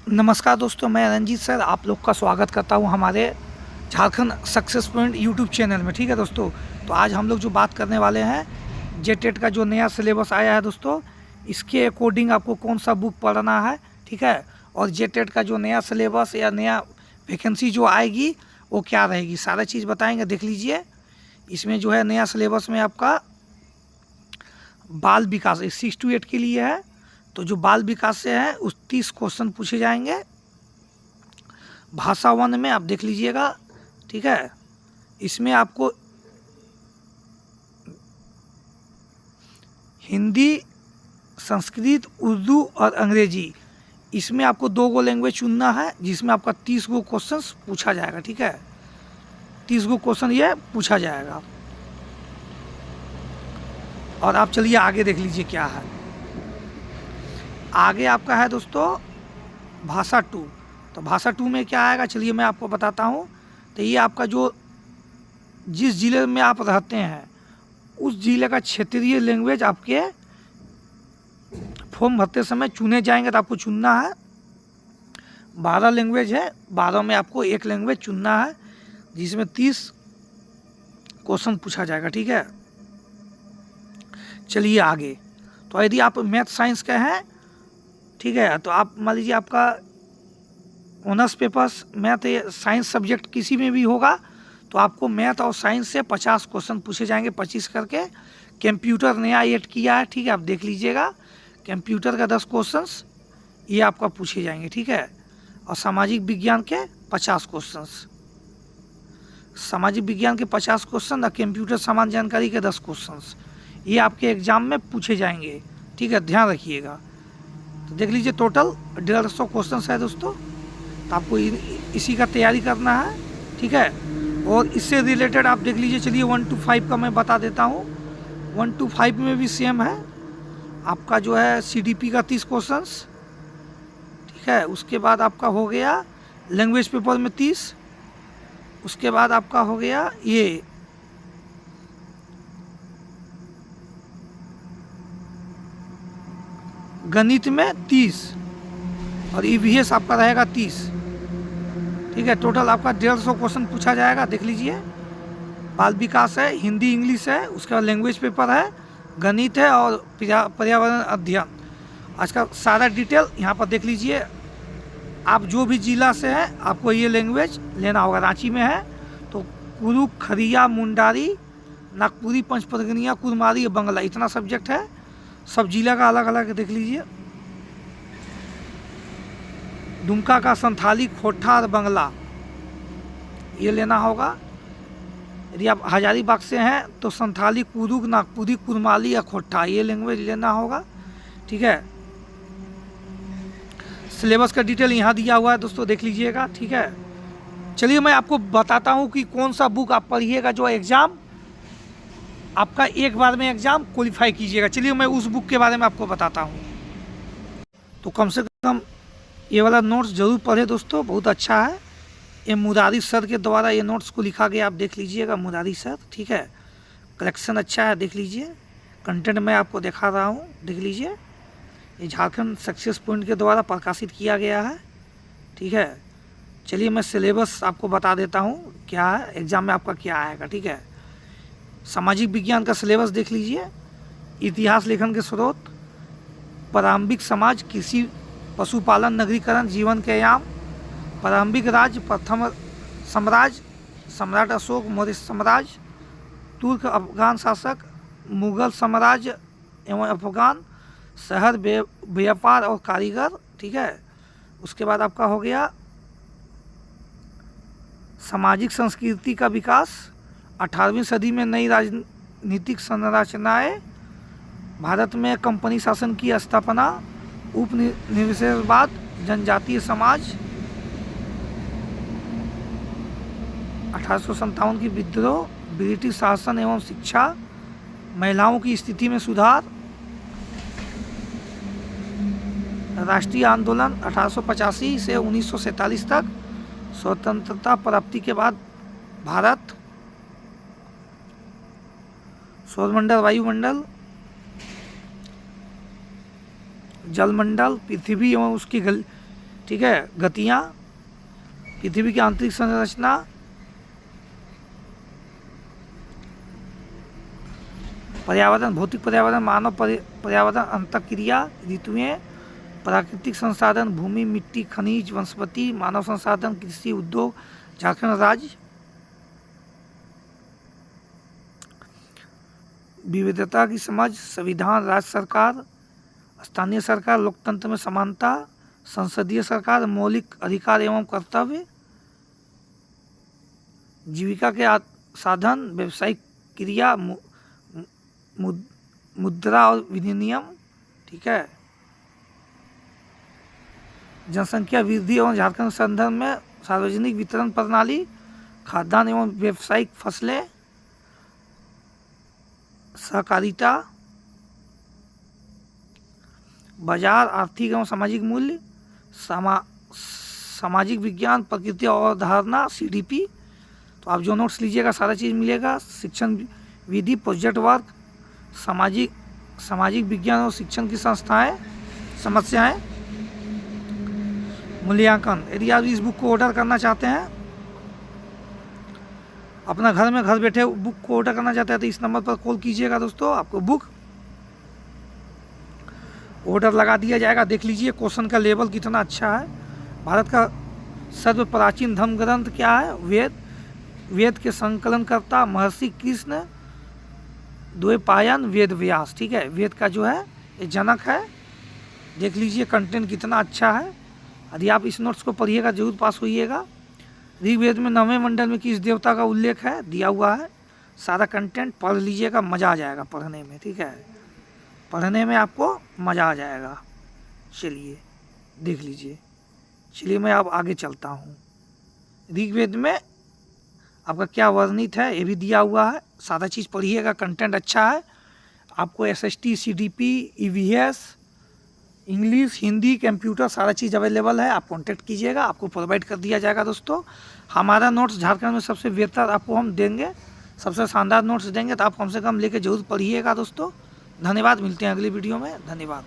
नमस्कार दोस्तों, मैं रंजीत सर आप लोग का स्वागत करता हूं हमारे Jharkhand success point YouTube channel में। ठीक है दोस्तों, तो आज हम लोग जो बात करने वाले हैं जेटेट का जो नया सिलेबस आया है दोस्तों, इसके अकॉर्डिंग आपको कौन सा बुक पढ़ना है। ठीक है, और जेटेट का जो नया सिलेबस या नया वैकेंसी जो आएगी वो क्या रहेगी, सारा चीज़ बताएंगे। देख लीजिए, इसमें जो है नया सिलेबस में आपका बाल विकास 6 to 8 के लिए है। तो जो बाल विकास से है उस 30 क्वेश्चन पूछे जाएंगे। भाषा वन में आप देख लीजिएगा। ठीक है, इसमें आपको हिंदी, संस्कृत, उर्दू और अंग्रेजी, इसमें आपको 2 लैंग्वेज चुनना है, जिसमें आपका 30 क्वेश्चन पूछा जाएगा। ठीक है, 30 क्वेश्चन ये पूछा जाएगा। और आप चलिए आगे देख लीजिए क्या है। आगे आपका है दोस्तों भाषा 2। तो भाषा 2 में क्या आएगा, चलिए मैं आपको बताता हूँ। तो ये आपका जो जिस ज़िले में आप रहते हैं उस ज़िले का क्षेत्रीय लैंग्वेज आपके फॉर्म भरते समय चुने जाएंगे। तो आपको चुनना है, 12 लैंग्वेज है, 12 में आपको एक लैंग्वेज चुनना है, जिसमें 30 क्वेश्चन पूछा जाएगा। ठीक है, चलिए आगे। तो यदि आप मैथ साइंस के हैं, ठीक है, तो आप मान लीजिए आपका honours papers math science subject किसी में भी होगा, तो आपको मैथ और साइंस से 50 क्वेश्चन पूछे जाएंगे, 25 करके। कंप्यूटर नया ऐड किया है, ठीक है, आप देख लीजिएगा। कंप्यूटर का 10 क्वेश्चंस ये आपका पूछे जाएंगे। ठीक है, और सामाजिक विज्ञान के 50 क्वेश्चंस, सामाजिक विज्ञान के 50 क्वेश्चन और कंप्यूटर सामान्य जानकारी के 10 क्वेश्चंस ये आपके एग्जाम में पूछे जाएंगे। ठीक है, ध्यान रखिएगा। तो देख लीजिए, टोटल 150 क्वेश्चन है दोस्तों। तो आपको इसी का तैयारी करना है। ठीक है, और इससे रिलेटेड आप देख लीजिए। चलिए 1 to 5 का मैं बता देता हूँ। 1 to 5 में भी सेम है आपका, जो है CDP का 30 क्वेश्चंस। ठीक है, उसके बाद आपका हो गया लैंग्वेज पेपर में 30। उसके बाद आपका हो गया ये गणित में 30 और EVS आपका रहेगा 30। ठीक है, टोटल आपका 150 क्वेश्चन पूछा जाएगा। देख लीजिए, बाल विकास है, हिंदी इंग्लिश है, उसके बाद लैंग्वेज पेपर है, गणित है और पर्यावरण अध्ययन। आज का सारा डिटेल यहाँ पर देख लीजिए। आप जो भी जिला से है आपको ये लैंग्वेज लेना होगा। रांची में है तो कुरु, खरिया, मुंडारी, नागपुरी, पंचपरगनिया, कुरमारी, बंगला, इतना सब्जेक्ट है। सब जिला का अलग अलग देख लीजिए। दुमका का संथाली, खोटा और बंगला ये लेना होगा। यदि आप हजारीबाग से हैं तो संथाली, कुरुक, नागपुरी, कुरमाली या खोटा ये लैंग्वेज लेना होगा। ठीक है, सिलेबस का डिटेल यहाँ दिया हुआ है दोस्तों, देख लीजिएगा। ठीक है, चलिए मैं आपको बताता हूँ कि कौन सा बुक आप पढ़िएगा जो एग्ज़ाम आपका एक बार में एग्ज़ाम क्वालिफाई कीजिएगा। चलिए मैं उस बुक के बारे में आपको बताता हूँ। तो कम से कम ये वाला नोट्स ज़रूर पढ़े दोस्तों, बहुत अच्छा है। ये मुरारी सर के द्वारा ये नोट्स को लिखा गया, आप देख लीजिएगा, मुरारी सर। ठीक है, कलेक्शन अच्छा है, देख लीजिए। कंटेंट मैं आपको दिखा रहा हूँ, देख लीजिए। ये झारखंड सक्सेस पॉइंट के द्वारा प्रकाशित किया गया है। ठीक है, चलिए मैं सिलेबस आपको बता देता हूँ क्या है, एग्ज़ाम में आपका क्या आएगा। ठीक है, सामाजिक विज्ञान का सिलेबस देख लीजिए। इतिहास लेखन के स्रोत, प्रारंभिक समाज, कृषि, पशुपालन, नगरीकरण, जीवन के आयाम, प्रारंभिक राज्य, प्रथम साम्राज्य, सम्राट अशोक, मौर्य साम्राज्य, तुर्क अफगान शासक, मुगल साम्राज्य एवं अफगान, शहर, व्यापार और कारीगर। ठीक है, उसके बाद आपका हो गया सामाजिक संस्कृति का विकास, 18वीं सदी में नई राजनीतिक संरचनाएं, भारत में कंपनी शासन की स्थापना, उपनिवेशवाद, जनजातीय समाज, 1857 की विद्रोह, ब्रिटिश शासन एवं शिक्षा, महिलाओं की स्थिति में सुधार, राष्ट्रीय आंदोलन 1885 से 1947 तक, स्वतंत्रता प्राप्ति के बाद भारत, सौरमंडल, वायुमंडल, जलमंडल, पृथ्वी एवं उसकी ठीक है, गतियाँ, पृथ्वी की आंतरिक संरचना, पर्यावरण, भौतिक पर्यावरण, मानव पर्यावरण, अंतःक्रिया, ऋतुएं, प्राकृतिक संसाधन, भूमि, मिट्टी, खनिज, वनस्पति, मानव संसाधन, कृषि, उद्योग, झारखंड राज्य, विविधता की समझ, संविधान, राज्य सरकार, स्थानीय सरकार, लोकतंत्र में समानता, संसदीय सरकार, मौलिक अधिकार एवं कर्तव्य, जीविका के साधन, व्यवसायिक क्रिया, मुद्रा और विनिमय, ठीक है, जनसंख्या वृद्धि एवं झारखंड के संदर्भ में सार्वजनिक वितरण प्रणाली, खाद्यान्न एवं व्यावसायिक फसलें, सहकारिता, बाजार, आर्थिक एवं सामाजिक मूल्य, सामाजिक विज्ञान, प्रकृति और अवधारणा, CDP। तो आप जो नोट्स लीजिएगा सारा चीज़ मिलेगा। शिक्षण विधि, प्रोजेक्ट वर्क, सामाजिक विज्ञान और शिक्षण की संस्थाएं, समस्याएं, मूल्यांकन। यदि आप इस बुक को ऑर्डर करना चाहते हैं, अपना घर बैठे बुक को ऑर्डर करना चाहते हैं, तो इस नंबर पर कॉल कीजिएगा दोस्तों, आपको बुक ऑर्डर लगा दिया जाएगा। देख लीजिए क्वेश्चन का लेवल कितना अच्छा है। भारत का सर्व प्राचीन धर्म ग्रंथ क्या है? वेद के संकलनकर्ता महर्षि कृष्ण द्वैपायन वेद व्यास, ठीक है, वेद का जो है ये जनक है। देख लीजिए कंटेंट कितना अच्छा है। यदि आप इस नोट्स को पढ़िएगा जरूर पास होइएगा। ऋग्वेद में 9वें मंडल में किस देवता का उल्लेख है दिया हुआ है। सारा कंटेंट पढ़ लीजिएगा, मज़ा आ जाएगा पढ़ने में, ठीक है, पढ़ने में आपको मज़ा आ जाएगा। चलिए देख लीजिए। चलिए मैं अब आगे चलता हूँ। ऋग्वेद में आपका क्या वर्णित है ये भी दिया हुआ है। सारा चीज़ पढ़िएगा, कंटेंट अच्छा है। आपको SST, CDP, EVS, English, Hindi, computer सारा चीज़ अवेलेबल है। आप कांटेक्ट कीजिएगा, आपको प्रोवाइड कर दिया जाएगा दोस्तों। हमारा नोट्स झारखंड में सबसे बेहतर आपको हम देंगे, सबसे शानदार नोट्स देंगे, तो आप कम से कम लेके जरूर पढ़िएगा दोस्तों। धन्यवाद, मिलते हैं अगली वीडियो में। धन्यवाद।